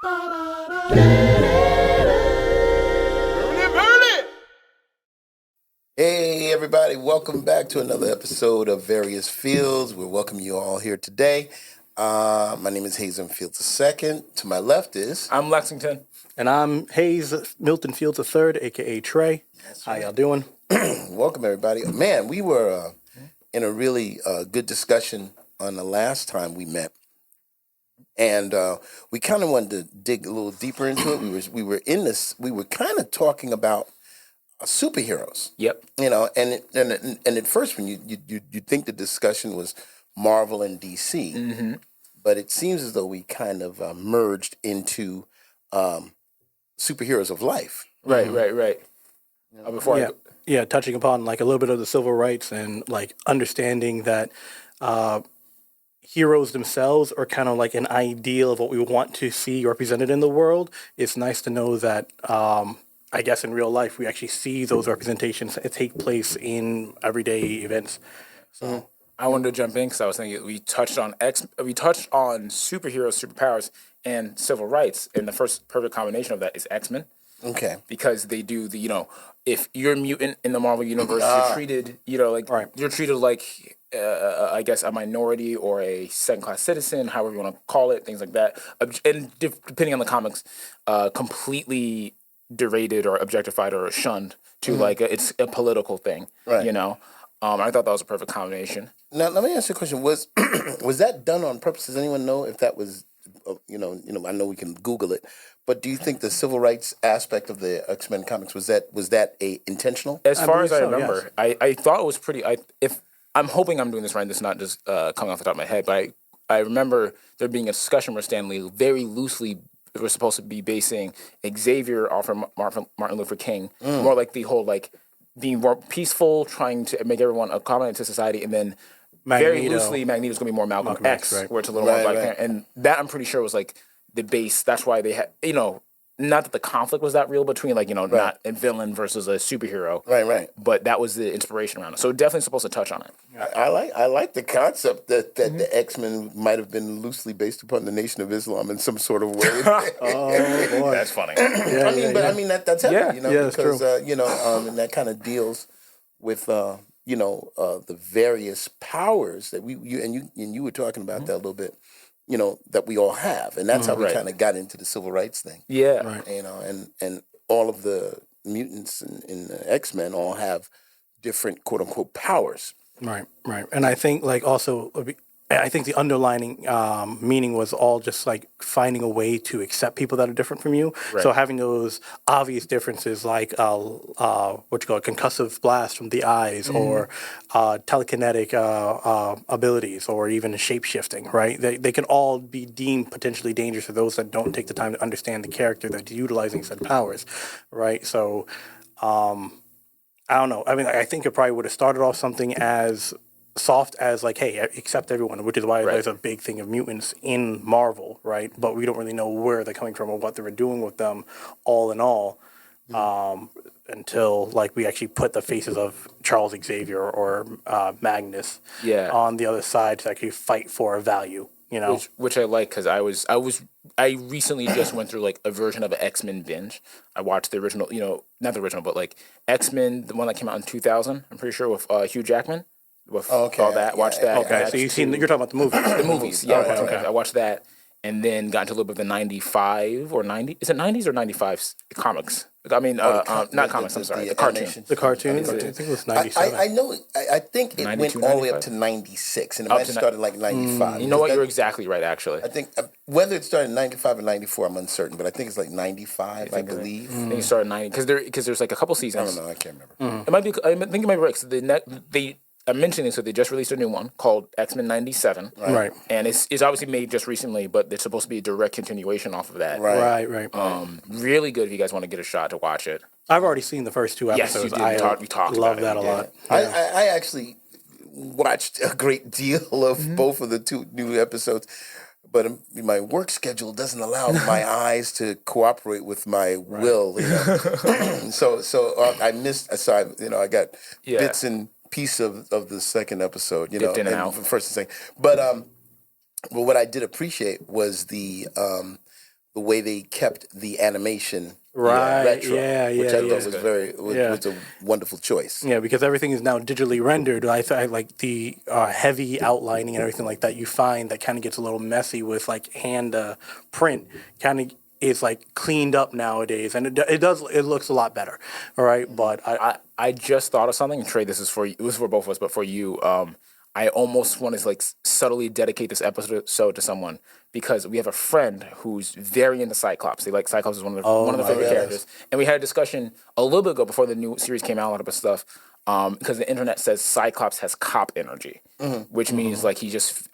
Hey everybody, welcome back to another episode of Various Fields. We welcome you all here today. My name is Hazen Fields II. To my left is... I'm Lexington. And I'm Hayes Milton Fields III, a.k.a. Trey. How y'all doing? Welcome everybody. Man, we were in a really good discussion on the last time we met. And we kind of wanted to dig a little deeper into it. We were kind of talking about superheroes. Yep. You know, and at first when you think the discussion was Marvel and DC, but it seems as though we kind of merged into superheroes of life. Right. Touching upon like a little bit of the civil rights and like understanding that heroes themselves are kind of like an ideal of what we want to see represented in the world. It's nice to know that I guess in real life we actually see those representations take place in everyday events. So I wanted to jump in because I was thinking we touched on superheroes, superpowers, and civil rights, and the first perfect combination of that is X-Men. Okay. Because they do if you're a mutant in the Marvel universe, you're treated, you're treated like, I guess, a minority or a second-class citizen, however you want to call it, things like that. And depending on the comics, completely deraded or objectified or shunned to it's a political thing. Right. You know, I thought that was a perfect combination. Now let me ask you a question: Was that done on purpose? Does anyone know if that was, I know we can Google it, but do you think the civil rights aspect of the X-Men comics was that a intentional? As far as I so, remember, yes. I thought it was pretty. I'm hoping I'm doing this right. This is not just coming off the top of my head, but I remember there being a discussion where Stanley very loosely was supposed to be basing Xavier off of Martin Luther King, more like the whole being more peaceful, trying to make everyone accommodate to society, and then very loosely Magneto's going to be more Malcolm X, right. where it's a little more Black Panther, and that I'm pretty sure was like the base. That's why they had not that the conflict was that real between not a villain versus a superhero, Right. but that was the inspiration around it. So definitely supposed to touch on it. I like the concept that the X-Men might have been loosely based upon the Nation of Islam in some sort of way. oh boy, That's funny. I mean that's heavy, because and that kind of deals with the various powers that you were talking about that a little bit. That we all have, and that's how we kind of got into the civil rights thing. Yeah, right. And all of the mutants in the X-Men all have different quote unquote powers. Right. And I think I think the underlining meaning was all just like finding a way to accept people that are different from you. Right. So having those obvious differences like concussive blast from the eyes or telekinetic abilities or even shape-shifting, right? They can all be deemed potentially dangerous to those that don't take the time to understand the character that's utilizing said powers, right? So I don't know. I mean, I think it probably would have started off something as soft as hey, accept everyone, which is why there's a big thing of mutants in Marvel, right? But we don't really know where they're coming from or what they were doing with them all in all until we actually put the faces of Charles Xavier or Magnus on the other side to actually fight for a value, which I like because I recently just went through a version of an X-Men binge. I watched the original, not the original, but X-Men, the one that came out in 2000, I'm pretty sure, with Hugh Jackman. With all that, watch that. Okay, so you're talking about the movies. The movies, yeah. Okay. I watched that, and then got into a little bit of the 95 or 90. Is it 90s or 95 comics? I mean, not comics. I'm sorry, the cartoon. The cartoon. I think it was 97. I know. I think it went all the way up to 96, and it might have started 95. You know what? You're exactly right. Actually, I think whether it started in 95 or 94, I'm uncertain, but I think it's 95. I believe. I think it started 90 because there's a couple seasons. I don't know. I can't remember. It might be. I think it might be right. So I'm mentioning this, so they just released a new one called X-Men 97. Right. And it's obviously made just recently, but it's supposed to be a direct continuation off of that. Right. Really good if you guys want to get a shot to watch it. I've already seen the first two episodes. Yes, you did. We talked love about that a lot. Yeah. I actually watched a great deal of both of the two new episodes, but my work schedule doesn't allow my eyes to cooperate with my will. So I missed. So I got bits and piece of the second episode, Dipped in and out. First and second. But what I did appreciate was the the way they kept the animation Right. retro, which I thought was Yeah. was a wonderful choice. Yeah, because everything is now digitally rendered. I like the heavy outlining and everything like that. You find that kind of gets a little messy with like hand print. Kind of is like cleaned up nowadays, and it does. It looks a lot better. All right, but I just thought of something. Trey, this is for you. This is for both of us, but for you, I almost want to like subtly dedicate this episode to someone because we have a friend who's very into Cyclops. They like Cyclops is one of their favorite characters, and we had a discussion a little bit ago before the new series came out, a lot of stuff. Because the internet says Cyclops has cop energy, which means like he just.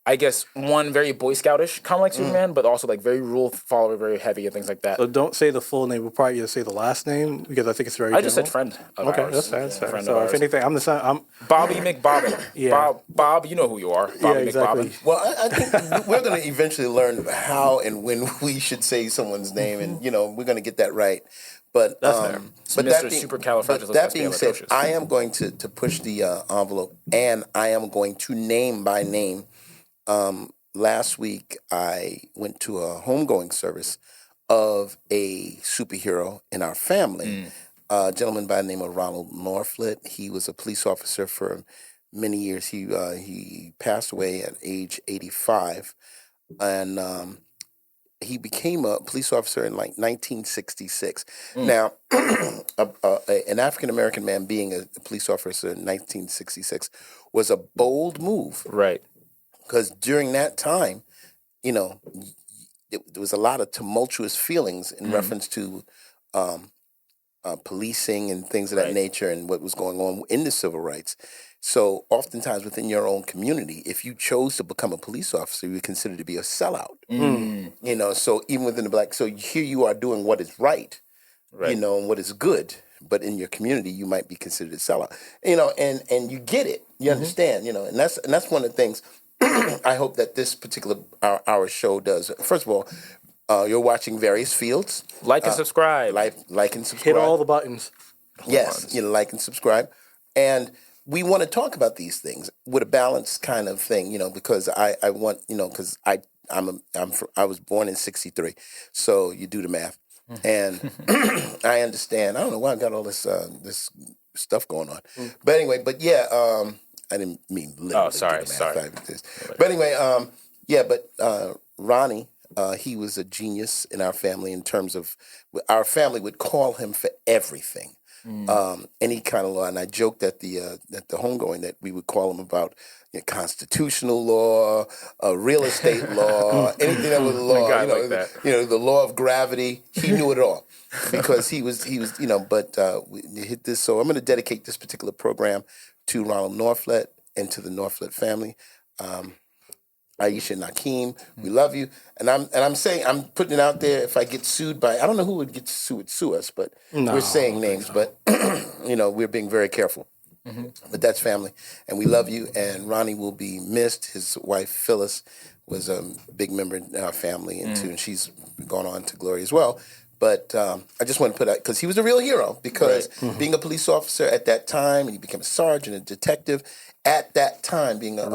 I guess one very Boy Scoutish, kind of like Superman, but also like very rule follower, very heavy and things like that. so don't say the full name. We'll probably just say the last name because I think it's very. I just said general. friend. Of Okay, ours. that's fair. That's fair. Friend So of if ours. anything, I'm the son. I'm Bobby McBobbin. Yeah. Bob, you know who you are. Bobby exactly. McBobbin. Well, I think we're going to eventually learn how and when we should say someone's name, and we're going to get that right. But That's fair. but Mr. Supercalifragilisticexpialidocious. that being said, I am going to push the envelope, and I am going to name by name. Last week, I went to a homegoing service of a superhero in our family, a gentleman by the name of Ronald Norflit. He was a police officer for many years. He passed away at age 85, and he became a police officer in like 1966. Now, an African American man being a police officer in 1966 was a bold move. Right. Because during that time, there was a lot of tumultuous feelings in reference to policing and things of that nature and what was going on in the civil rights. So oftentimes within your own community, if you chose to become a police officer, you were considered to be a sellout. So even within the black, so here you are doing what is right, and what is good. But in your community, you might be considered a sellout. And you get it, you understand, and that's one of the things. I hope that this particular our show does. First of all, you're watching Various Fields. Like and subscribe. Like and subscribe. hit all the buttons. Yes, like and subscribe. And we want to talk about these things with a balanced kind of thing, because I want, because I was born in '63, so you do the math, and I understand. I don't know why I got all this stuff going on, but anyway, I didn't mean literally. Sorry. But anyway, Ronnie, he was a genius in our family in terms of our family would call him for everything. Any kind of law, and I joked at the homegoing that we would call him about constitutional law, real estate law, anything that was law. The law of gravity. He knew it all because he was. But we hit this. So I'm going to dedicate this particular program to Ronald Norflit and to the Norflit family. Aisha and Nakeem, we love you. And I'm saying, I'm putting it out there. If I get sued by, I don't know who would sue us, but we're saying names. But we're being very careful. But that's family, and we love you. And Ronnie will be missed. His wife Phyllis was a big member in our family, and she's gone on to glory as well. But I just want to put out, because he was a real hero, because being a police officer at that time, and he became a sergeant, a detective, at that time, being an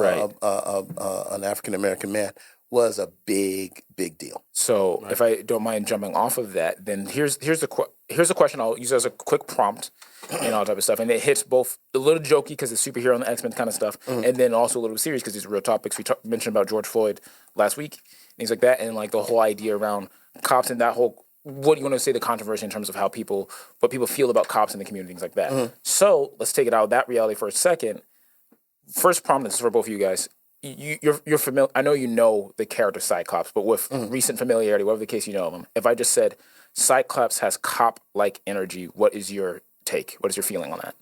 African-American man was a big, big deal. So if I don't mind jumping off of that, then here's the question I'll use as a quick prompt and all type of stuff. And it hits both a little jokey because it's superhero and the X-Men kind of stuff, and then also a little serious because these are real topics. We mentioned about George Floyd last week, things like that, and like the whole idea around cops and that whole, what do you want to say, the controversy in terms of what people feel about cops in the community, things like that. So let's take it out of that reality for a second. First prompt, this is for both of you guys. You're familiar. I know you know the character Cyclops, but with recent familiarity, whatever the case, you know him. If I just said Cyclops has cop-like energy, what is your take? What is your feeling on that?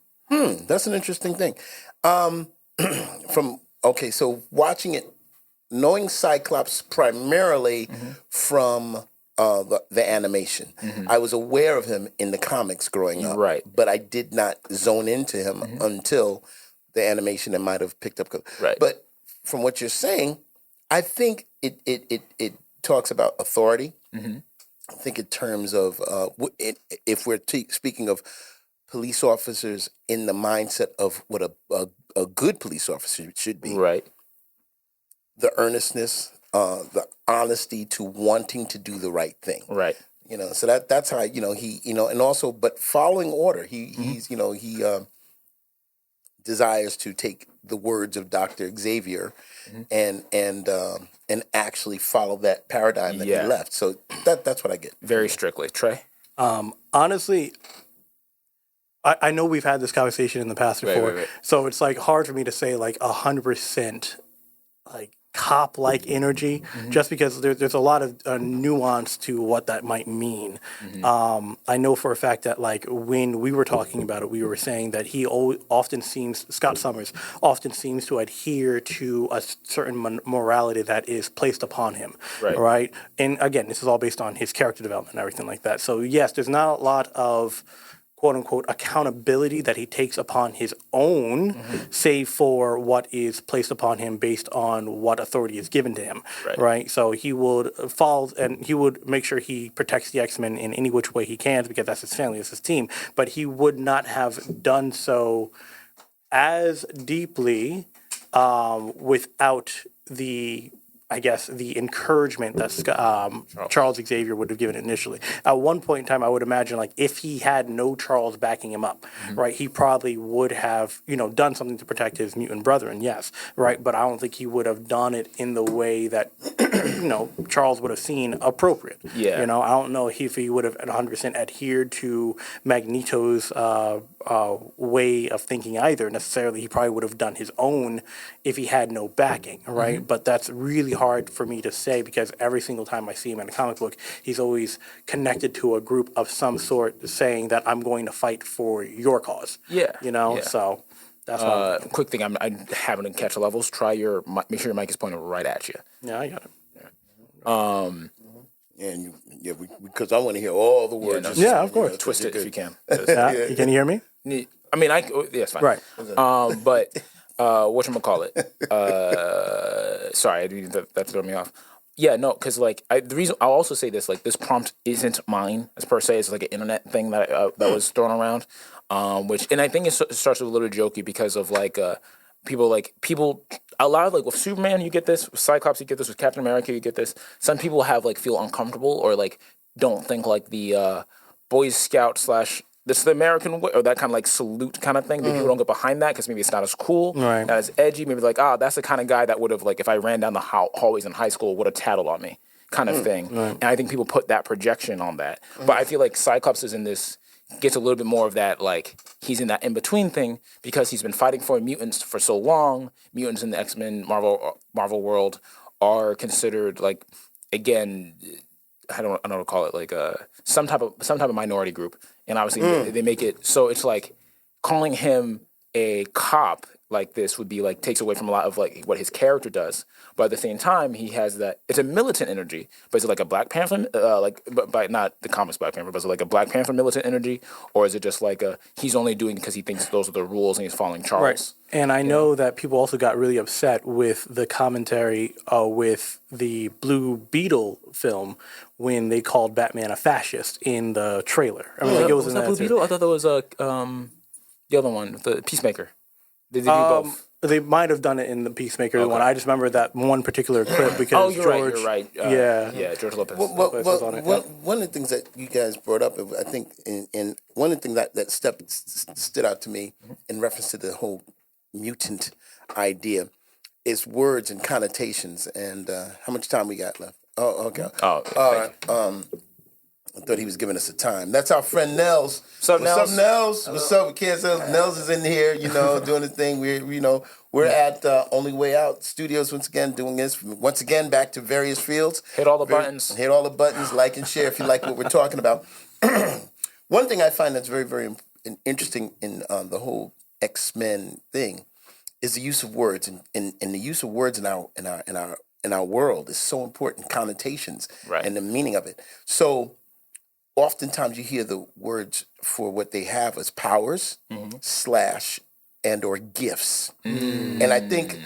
That's an interesting thing. So watching it, knowing Cyclops primarily from the animation. I was aware of him in the comics growing up, but I did not zone into him until the animation that might have picked up. But from what you're saying, I think it talks about authority. I think in terms of if we're speaking of police officers in the mindset of what a good police officer should be, Right. The earnestness, the honesty to wanting to do the right thing. Right. So that's how he and also but following order. He desires to take the words of Dr. Xavier and actually follow that paradigm that he left. So that's what I get. Very strictly. Trey? Honestly, I know we've had this conversation in the past before, Right. so it's like hard for me to say like 100% like cop-like energy, just because there's a lot of nuance to what that might mean. I know for a fact that like when we were talking about it, we were saying that Scott Summers often seems to adhere to a certain morality that is placed upon him, right? And again, this is all based on his character development and everything like that. So yes, there's not a lot of quote unquote accountability that he takes upon his own, save for what is placed upon him based on what authority is given to him. Right. So he would follow and he would make sure he protects the X-Men in any which way he can, because that's his family, it's his team. But he would not have done so as deeply without the encouragement that Charles Xavier would have given initially. At one point in time, I would imagine, like, if he had no Charles backing him up, right, he probably would have, done something to protect his mutant brethren, yes, right, but I don't think he would have done it in the way that, Charles would have seen appropriate. Yeah. I don't know if he would have 100% adhered to Magneto's way of thinking either necessarily. He probably would have done his own if he had no backing, right? But that's really hard for me to say, because every single time I see him in a comic book, he's always connected to a group of some sort, saying that I'm going to fight for your cause. Yeah. So that's what I'm thinking. Quick thing, I haven't catch levels. Make sure your mic is pointed right at you. Yeah, I got it. And because I want to hear all the words. Yeah, of course. Twist it if you can. Can you hear me? I mean, it's fine. Right. But whatchamacallit? Sorry, that threw me off. Yeah, no, because like the reason I'll also say this, like, this prompt isn't mine as per se. It's like an internet thing that was thrown around, and I think it starts with a little jokey because of like people a lot of, like, with Superman you get this, with Cyclops you get this, with Captain America you get this. Some people feel uncomfortable or like don't think like the Boy Scout / this is the American way, or that kind of like salute kind of thing. People don't get behind that because maybe it's not as cool, right, not as edgy. Maybe like, that's the kind of guy that would have, like, if I ran down the hallways in high school, would have tattled on me, kind of thing. Right. And I think people put that projection on that. But I feel like Cyclops gets a little bit more of that, like, he's in that in-between thing because he's been fighting for mutants for so long. Mutants in the X-Men Marvel world are considered, like, again, I don't know what to call it, like some type of minority group, and obviously they make it so it's like calling him a cop like this would be like takes away from a lot of like what his character does. But at the same time, he has that it's a militant energy. But is it like a Black Panther, but not the comics Black Panther, but is it like a Black Panther militant energy, or is it just like he's only doing because he thinks those are the rules and he's following Charles? Right. And I know that people also got really upset with the commentary with the Blue Beetle film when they called Batman a fascist in the trailer. I mean, like, it was in that that Blue Beetle? I thought that was the other one, the Peacemaker. Did they do both? They might have done it in the Peacemaker one. I just remember that one particular clip because you're George. Yeah, George Lopez. Was on it. One of the things that you guys brought up, I think, and one of the things that stood out to me in reference to the whole mutant idea is words and connotations. And how much time we got left? Oh, okay. Oh, all right. I thought he was giving us a time. That's our friend Nels. What's up, Nels? What's up, kids? Nels is in here, doing his thing. We're at Only Way Out Studios once again, doing this. Once again, back to various fields. Hit all the buttons. Hit all the buttons. Like and share if you like what we're talking about. One thing I find that's very, very interesting in the whole X-Men thing is the use of words, and the use of words in our world is so important. Connotations, right, and the meaning of it. So oftentimes you hear the words for what they have as powers / and or gifts. And I think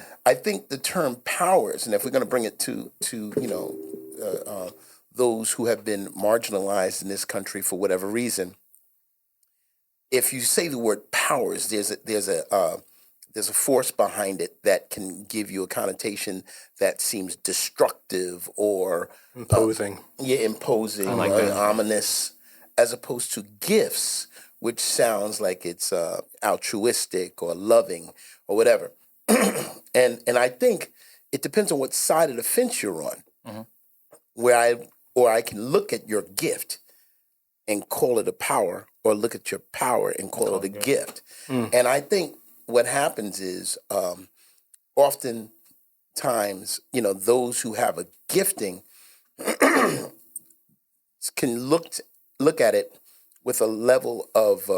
the term powers, and if we're going to bring it to those who have been marginalized in this country for whatever reason, if you say the word powers, there's there's a force behind it that can give you a connotation that seems destructive or Imposing. imposing or ominous, as opposed to gifts, which sounds like it's altruistic or loving or whatever. and I think it depends on what side of the fence you're on, where I can look at your gift and call it a power, or look at your power and call it a gift. And I think what happens is oftentimes, those who have a gifting can look at it with a level of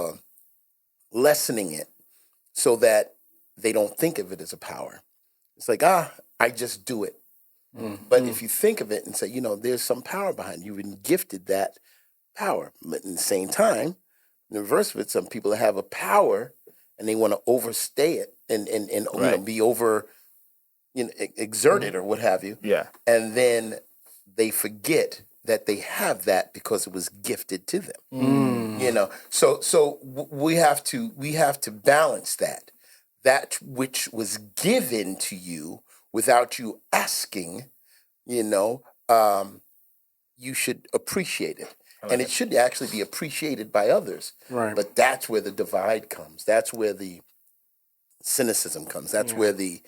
lessening it so that they don't think of it as a power. It's like, I just do it. But if you think of it and say, there's some power behind it, you've been gifted that power. But in the same time, in the reverse of it, some people have a power and they want to overstay it and be over exerted or what have you. Yeah. And then they forget that they have that because it was gifted to them. So we have to balance that which was given to you without you asking. You should appreciate it. And it should actually be appreciated by others. Right. But that's where the divide comes. That's where the cynicism comes. That's where the,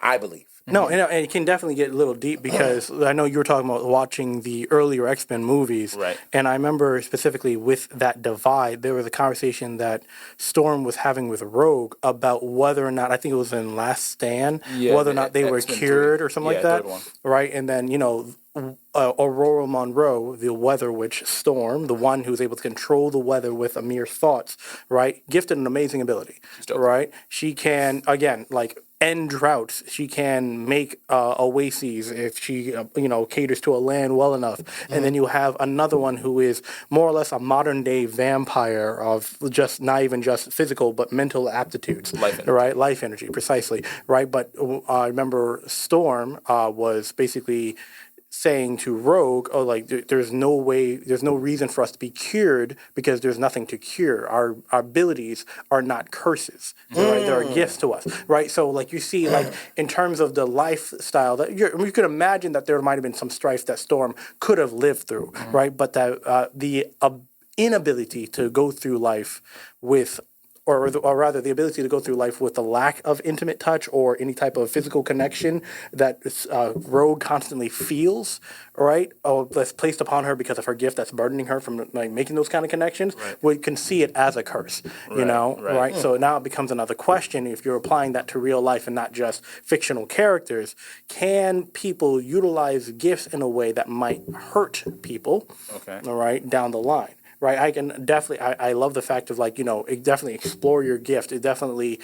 I believe. No, and it can definitely get a little deep because I know you were talking about watching the earlier X-Men movies. Right. And I remember specifically with that divide, there was a conversation that Storm was having with Rogue about whether or not, I think it was in Last Stand, whether or not they were X-Men cured 3. or something like that. Third one. Right. And then, Aurora Monroe, the weather witch Storm, the one who's able to control the weather with a mere thoughts, right? Gifted an amazing ability, right? She can, again, end droughts. She can make oases if she, caters to a land well enough. And then you have another one who is more or less a modern day vampire of just not even just physical but mental aptitudes. Life energy. Right? Life energy, precisely. Right? But I remember Storm was basically saying to Rogue, there's no reason for us to be cured because there's nothing to cure. Our abilities are not curses, right? They are gifts to us, right? So, you see, in terms of the lifestyle, that you could imagine that there might have been some strife that Storm could have lived through, right? But that the inability to go through life with or rather the ability to go through life with the lack of intimate touch or any type of physical connection that Rogue constantly feels, right? That's placed upon her because of her gift that's burdening her from making those kind of connections. Right. We can see it as a curse, right? So now it becomes another question. If you're applying that to real life and not just fictional characters, can people utilize gifts in a way that might hurt people, all right, down the line? Right, I can definitely. I love the fact of definitely explore your gift. It definitely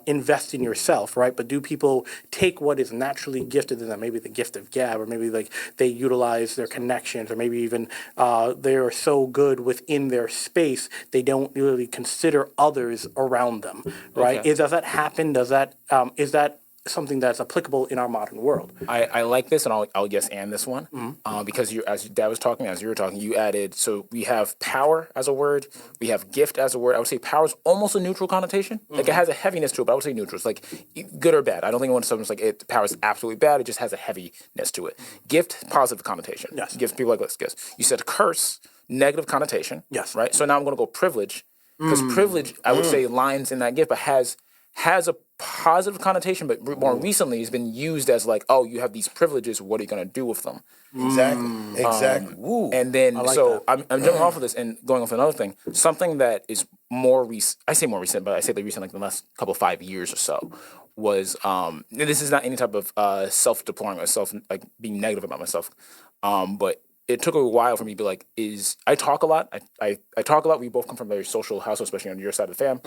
invest in yourself, right? But do people take what is naturally gifted to them? Maybe the gift of gab, or maybe they utilize their connections, or maybe even they are so good within their space they don't really consider others around them, right? Okay. Does that happen? Is that something that's applicable in our modern world? I like this, and I'll and this one because as your dad was talking, as you were talking, you added. So we have power as a word, we have gift as a word. I would say power is almost a neutral connotation. Like it has a heaviness to it, but I would say neutral. It's like good or bad. I don't think when someone's power is absolutely bad. It just has a heaviness to it. Gift, positive connotation. Yes. Gives people like this. Gifts. You said curse, negative connotation. Yes. Right. So now I'm going to go privilege because privilege, I would say, lines in that gift, but has a positive connotation, but more recently has been used as you have these privileges. What are you going to do with them? Exactly. And then, I'm jumping off of this and going off another thing. Something that is more recent. I say more recent, but I say recent, like the last couple 5 years or so, was this is not any type of self-deploring or being negative about myself, but it took a while for me to be I talk a lot. I talk a lot. We both come from very social households, especially on your side of the fam.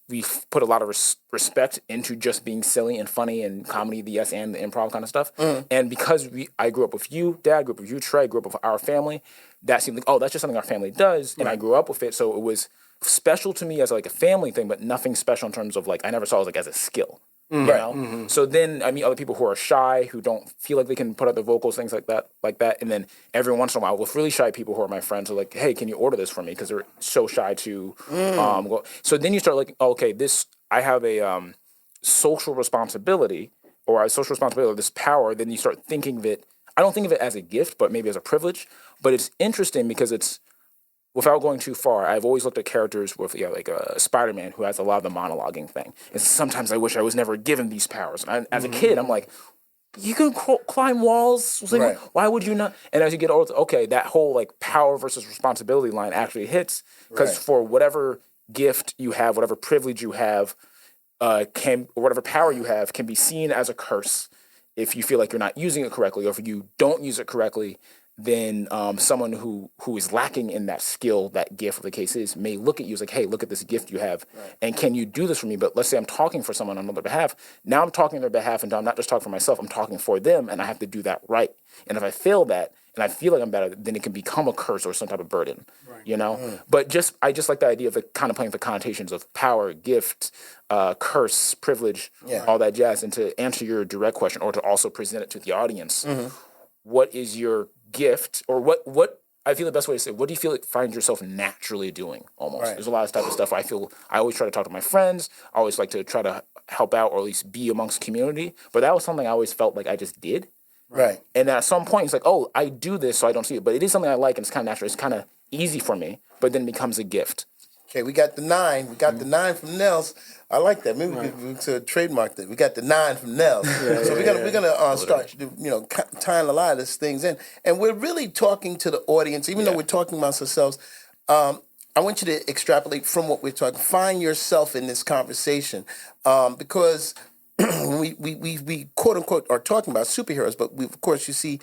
We've put a lot of respect into just being silly and funny and comedy, the and the improv kind of stuff. And because I grew up with you, Dad, grew up with you, Trey, grew up with our family, that seemed like, that's just something our family does. And I grew up with it. So it was special to me as a family thing, but nothing special in terms of I never saw it as a skill. You know? So then I meet other people who are shy, who don't feel like they can put out their vocals, things like that. And then every once in a while, with really shy people who are my friends, are like, "Hey, can you order this for me?" Because they're so shy to go. So then you start like, okay, I have a social responsibility, or a social responsibility, or this power. Then you start thinking of it. I don't think of it as a gift, but maybe as a privilege. But it's interesting because it's, without going too far, I've always looked at characters with, like Spider-Man, who has a lot of the monologuing thing. And sometimes I wish I was never given these powers. And as a kid, I'm like, you can climb walls. Like, Right. why would you not? And as you get older, okay, that whole like power versus responsibility line actually hits, because Right. for whatever gift you have, whatever privilege you have, or whatever power you have, can be seen as a curse if you feel like you're not using it correctly, or if you don't use it correctly. Then someone who is lacking in that skill, that gift, whatever the case is, may look at you as like, hey, look at this gift you have, and can you do this for me? But let's say I'm talking for someone on their behalf. Now I'm talking on their behalf, and I'm not just talking for myself. I'm talking for them, and I have to do that right. And if I fail that, and I feel like I'm bad at it, then it can become a curse or some type of burden, you know? But I just like the idea of kind of playing the connotations of power, gift, curse, privilege, all that jazz. And to answer your direct question, or to also present it to the audience, what is your gift, or what I feel the best way to say, what do you feel like find yourself naturally doing almost? Right. There's a lot of type of stuff I always try to talk to my friends. I always like to try to help out, or at least be amongst community. But that was something I always felt like I just did. Right. And at some point, it's like, oh, I do this, so I don't see it. But it is something I like, and it's kind of natural. It's kind of easy for me, but then it becomes a gift. Okay, we got the 9. We got the 9 from Nels. I like that. Maybe we could trademark that. We got the 9 from Nels. So we're gonna start, tying a lot of these things in, and we're really talking to the audience, even though we're talking amongst ourselves. I want you to extrapolate from what we're talking. Find yourself in this conversation, because we quote unquote are talking about superheroes, but of course you see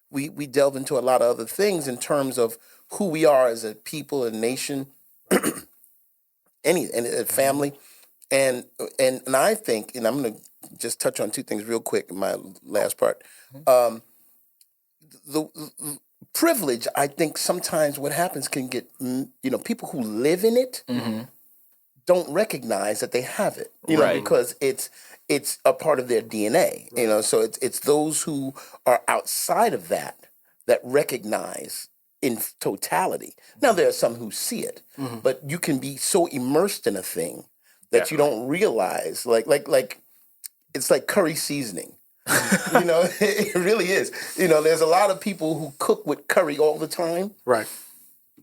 we delve into a lot of other things in terms of who we are as a people, a nation. And a family, and I think, and I'm going to just touch on 2 things real quick in my last part. The privilege, I think sometimes what happens can get, people who live in it don't recognize that they have it, because it's a part of their DNA, so it's those who are outside of that recognize in totality. Now there are some who see it, but you can be so immersed in a thing that you don't realize, like it's like curry seasoning. It really is. There's a lot of people who cook with curry all the time. Right.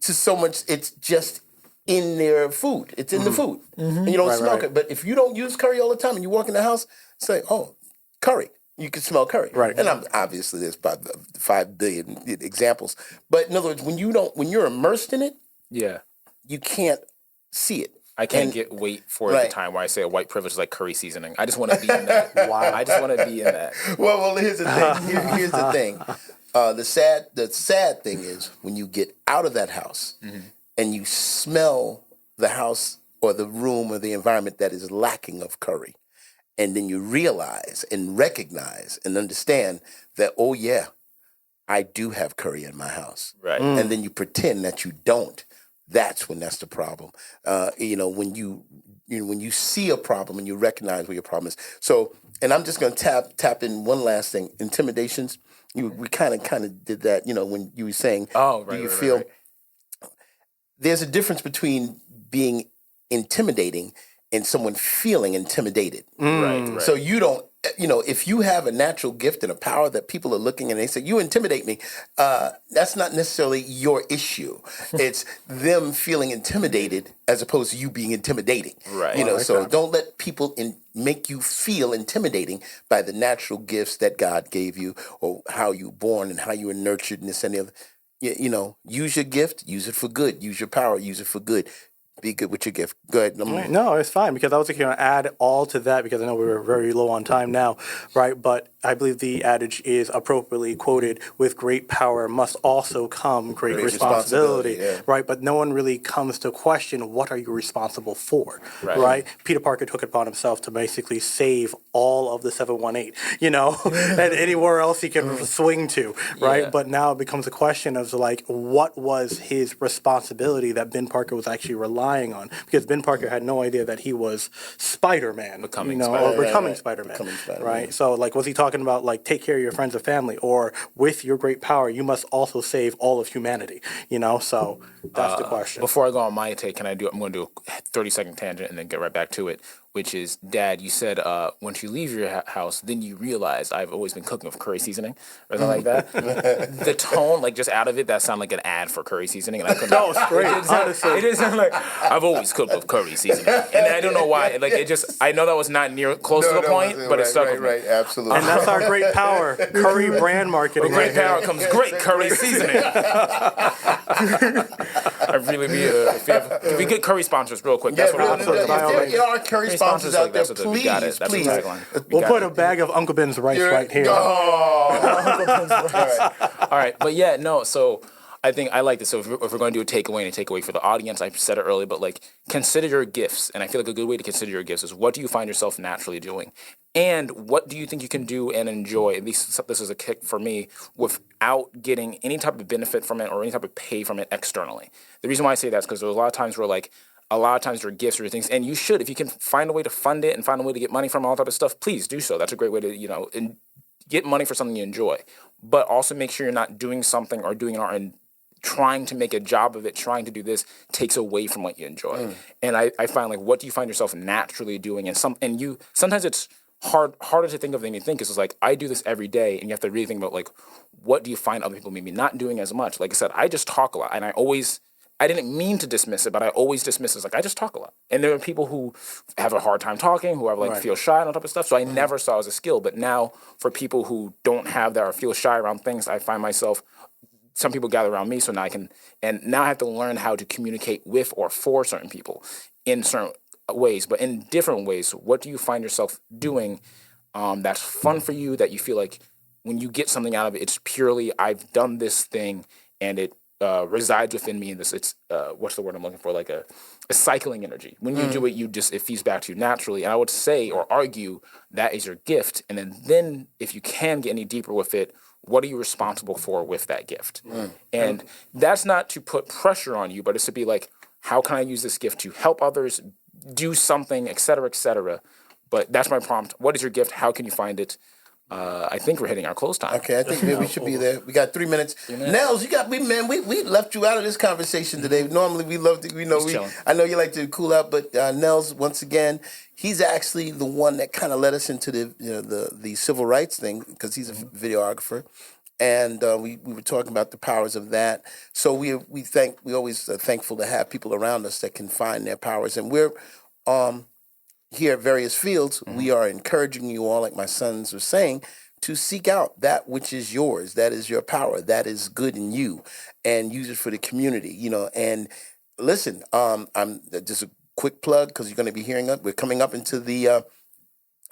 To so much, it's just in their food. It's in the food, and you don't smell it. But if you don't use curry all the time and you walk in the house, say, "Oh, curry." You can smell curry, right? And obviously there's about 5 billion examples. But in other words, when you're immersed in it, you can't see it. I can't wait for the time where I say a white privilege is like curry seasoning. I just want to be in that. Wow. I just want to be in that. Well, here's the thing. Here's the thing. The sad thing is when you get out of that house and you smell the house or the room or the environment that is lacking of curry. And then you realize and recognize and understand that, oh yeah, I do have curry in my house. Right. And then you pretend that you don't. That's the problem. When you see a problem and you recognize where your problem is. So, and I'm just going to tap in one last thing. Intimidations. We kind of did that. When you were saying, do you feel? There's a difference between being intimidating and someone feeling intimidated. Right. So you don't, if you have a natural gift and a power that people are looking and they say, you intimidate me, that's not necessarily your issue. It's them feeling intimidated as opposed to you being intimidating. Right. So don't let people make you feel intimidating by the natural gifts that God gave you or how you were born and how you were nurtured and this and the other. Use your gift, use it for good. Use your power, use it for good. Be good with your gift. Go ahead. No, it's fine, because I was going to add all to that, because I know we were very low on time now, right? But I believe the adage is appropriately quoted: "With great power must also come great responsibility." yeah. Right, but no one really comes to question what are you responsible for, right? Peter Parker took it upon himself to basically save all of the 718, and anywhere else he can swing to, right? Yeah. But now it becomes a question of like, what was his responsibility that Ben Parker was actually relying on? Because Ben Parker had no idea that he was Spider-Man, Becoming or becoming right. Spider-Man, Becoming Spider-Man. right? So like, was he talking about like, take care of your friends and family, or with your great power, you must also save all of humanity, So that's the question. Before I go on my take, I'm going to do a 30-second tangent and then get right back to it, which is, Dad, you said once you leave your house, then you realize I've always been cooking with curry seasoning or something like that. The tone, like just out of it, that sounded like an ad for curry seasoning. And I couldn't. No, straight, honestly. It did sound like I've always cooked with curry seasoning, and I don't know why. Like it just, I know that was not near close to the point, but it stuck with me. Right, absolutely. And that's our great power, curry brand marketing. With great right power here. comes great curry seasoning. I really be if we get curry sponsors real quick. That's what we're absolutely. If there are curry sponsors out there, that's what we got please, it. That's please. the tagline. We'll put a bag of Uncle Ben's rice right here. All right, but yeah, no. So I think I like this. So if we're going to do a takeaway and a takeaway for the audience, I said it earlier, but like consider your gifts. And I feel like a good way to consider your gifts is what do you find yourself naturally doing, and what do you think you can do and enjoy. At least this is a kick for me without getting any type of benefit from it or any type of pay from it externally. The reason why I say that is because there's a lot of times where like a lot of times your gifts or your things, and you should, if you can find a way to fund it and find a way to get money from all that type of stuff, please do so. That's a great way to and get money for something you enjoy, but also make sure you're not doing something or doing art and trying to make a job of it, trying to do this takes away from what you enjoy. And I find like, what do you find yourself naturally doing? And sometimes it's harder to think of than you think. It's just like, I do this every day, and you have to really think about like, what do you find other people maybe not doing as much? Like I said, I just talk a lot, and I didn't mean to dismiss it, but I always dismiss it as like, I just talk a lot. And there are people who have a hard time talking, who have feel shy and all type of stuff. So I never saw it as a skill. But now for people who don't have that or feel shy around things, I find myself, some people gather around me, so now now I have to learn how to communicate with or for certain people in certain ways, but in different ways. What do you find yourself doing that's fun for you, that you feel like when you get something out of it, it's purely, I've done this thing and it resides within me in this, it's, what's the word I'm looking for? Like a cycling energy. When you do it, it feeds back to you naturally. And I would say or argue that is your gift. And then if you can get any deeper with it, what are you responsible for with that gift? And that's not to put pressure on you, but it's to be like, how can I use this gift to help others do something, et cetera, et cetera. But that's my prompt. What is your gift? How can you find it? I think we're hitting our close time. Okay, I think maybe we should be there. We got 3 minutes. Nels, we left you out of this conversation today. Normally we love to, I know you like to cool out, but Nels, once again, he's actually the one that kind of led us into the civil rights thing, because he's a videographer. And we were talking about the powers of that. So we always thankful to have people around us that can find their powers. And we're here at Various Fields, we are encouraging you all, like my sons were saying, to seek out that which is yours. That is your power. That is good in you, and use it for the community. And listen, I'm just a quick plug, because you're going to be hearing we're coming up into the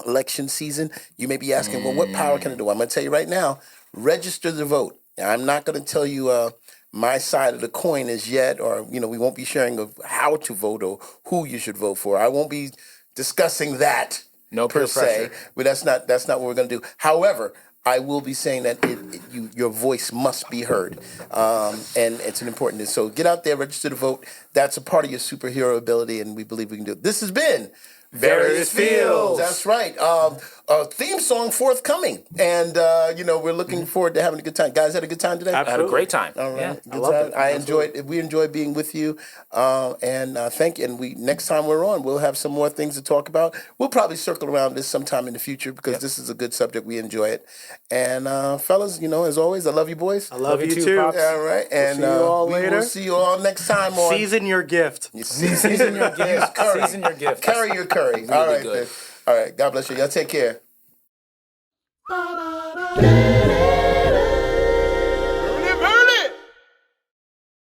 election season. You may be asking, well, what power can I do? I'm going to tell you right now. Register to vote. Now, I'm not going to tell you my side of the coin as yet, or we won't be sharing of how to vote or who you should vote for. I won't be discussing that per se, but that's not what we're going to do. However, I will be saying that your voice must be heard, and it's an important thing. So get out there, register to vote. That's a part of your superhero ability, and we believe we can do it. This has been Various Fields. That's right. Theme song forthcoming, and we're looking forward to having a good time. Guys, had a good time today. I had a great time. All right, yeah, good time. I enjoyed it. We enjoyed being with you, and thank you. And next time we're on, we'll have some more things to talk about. We'll probably circle around this sometime in the future, because this is a good subject. We enjoy it. And fellas, as always, I love you boys. I love you too. All right, and see you all later. We'll see you all next time on Season your gift. Season your gift. Season your gift. Carry your curry. Really all right, good. All right. God bless you. Y'all take care.